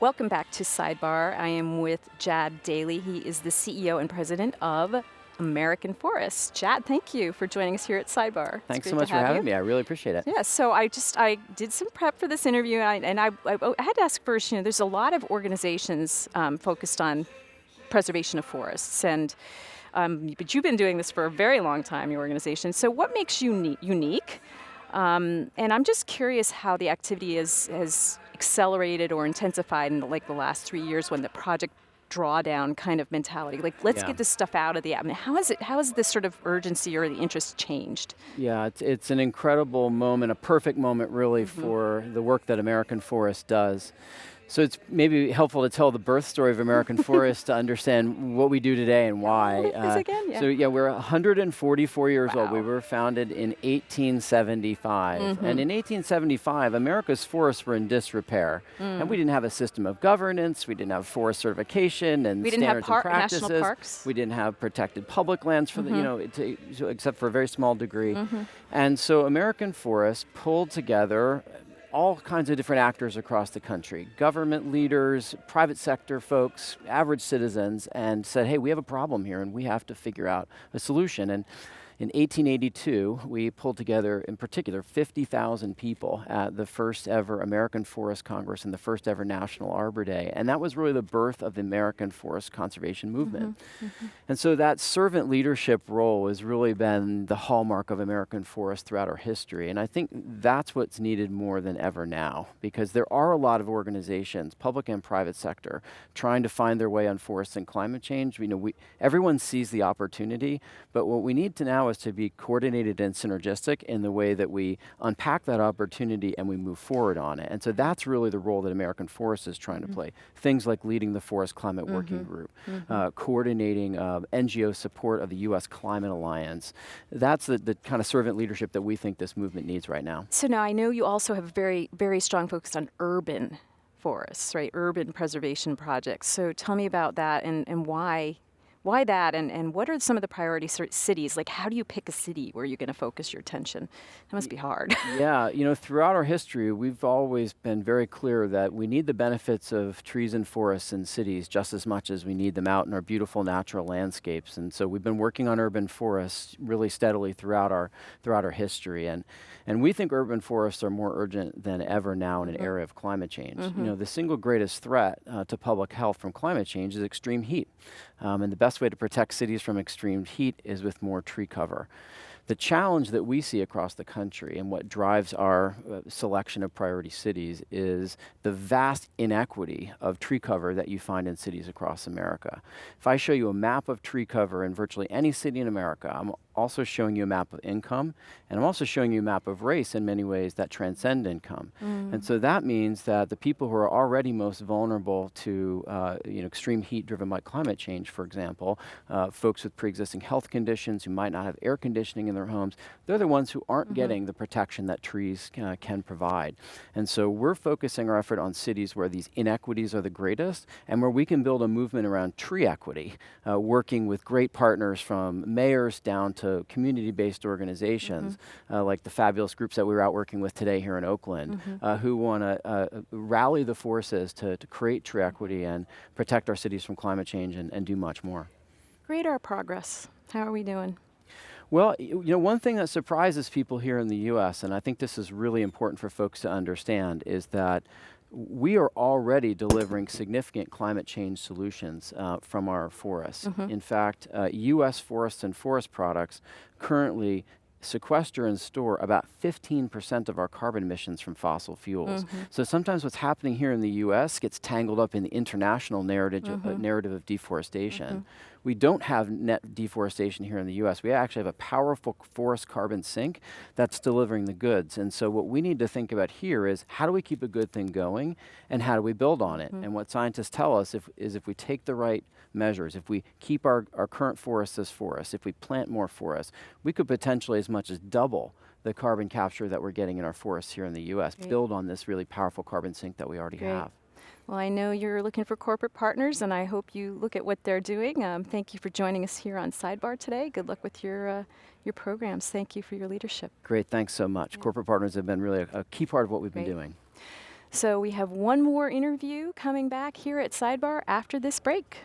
Welcome back to Sidebar. I am with Jad Daley. He is the CEO and president of American Forests. Jad, thank you for joining us here at Sidebar. Thanks so much for having me. I really appreciate it. Yeah, so I did some prep for this interview, and I had to ask first, there's a lot of organizations focused on preservation of forests, and but you've been doing this for a very long time, your organization. So what makes you unique? And I'm just curious how the activity has accelerated or intensified in the last 3 years when the project drawdown kind of mentality. Let's get this stuff out of the atmosphere. How has this sort of urgency or the interest changed? Yeah, it's an incredible moment, a perfect moment really for the work that American Forest does. So it's maybe helpful to tell the birth story of American Forest to understand what we do today and why. Again? We're 144 years old. Wow. We were founded in 1875. And in 1875, America's forests were in disrepair. And we didn't have a system of governance. We didn't have forest certification and standards and practices. National parks. We didn't have protected public lands for except for a very small degree. And so American Forest pulled together all kinds of different actors across the country, government leaders, private sector folks, average citizens, and said, hey, we have a problem here and we have to figure out a solution. And in 1882, we pulled together, in particular, 50,000 people at the first ever American Forest Congress and the first ever National Arbor Day. And that was really the birth of the American Forest Conservation Movement. And so that servant leadership role has really been the hallmark of American Forest throughout our history. And I think that's what's needed more than ever now, because there are a lot of organizations, public and private sector, trying to find their way on forests and climate change. Everyone sees the opportunity, but what we need to now is to be coordinated and synergistic in the way that we unpack that opportunity and we move forward on it. And so that's really the role that American Forest is trying to play. Things like leading the Forest Climate Working Group, coordinating NGO support of the U.S. Climate Alliance. That's the kind of servant leadership that we think this movement needs right now. So now I know you also have a very, very strong focus on urban forests, right? Urban preservation projects. So tell me about that and why that, and what are some of the priority cities? Like, how do you pick a city where you're going to focus your attention? That must be hard. Yeah, throughout our history, we've always been very clear that we need the benefits of trees and forests in cities just as much as we need them out in our beautiful natural landscapes. And so we've been working on urban forests really steadily throughout our history. And we think urban forests are more urgent than ever now in an era of climate change. The single greatest threat to public health from climate change is extreme heat. And the best way to protect cities from extreme heat is with more tree cover. The challenge that we see across the country and what drives our selection of priority cities is the vast inequity of tree cover that you find in cities across America. If I show you a map of tree cover in virtually any city in America, I'm also showing you a map of income, and I'm also showing you a map of race in many ways that transcend income. And so that means that the people who are already most vulnerable to extreme heat driven by climate change, for example, folks with pre-existing health conditions who might not have air conditioning in their homes, they're the ones who aren't getting the protection that trees can provide. And so we're focusing our effort on cities where these inequities are the greatest and where we can build a movement around tree equity, working with great partners from mayors down to community-based organizations like the fabulous groups that we were out working with today here in Oakland, who want to rally the forces to create tree equity and protect our cities from climate change and do much more. Grade our progress. How are we doing? Well, one thing that surprises people here in the U.S., and I think this is really important for folks to understand, is that we are already delivering significant climate change solutions from our forests. In fact, U.S. forests and forest products currently sequester and store about 15% of our carbon emissions from fossil fuels. So sometimes what's happening here in the U.S. gets tangled up in the international narrative of deforestation. We don't have net deforestation here in the U.S. We actually have a powerful forest carbon sink that's delivering the goods. And so what we need to think about here is how do we keep a good thing going and how do we build on it? And what scientists tell us is if we take the right measures, if we keep our current forests as forests, if we plant more forests, we could potentially as much as double the carbon capture that we're getting in our forests here in the U.S., build on this really powerful carbon sink that we already have. Well, I know you're looking for corporate partners, and I hope you look at what they're doing. Thank you for joining us here on Sidebar today. Good luck with your programs. Thank you for your leadership. Great, thanks so much. Corporate partners have been really a key part of what we've been doing. So we have one more interview coming back here at Sidebar after this break.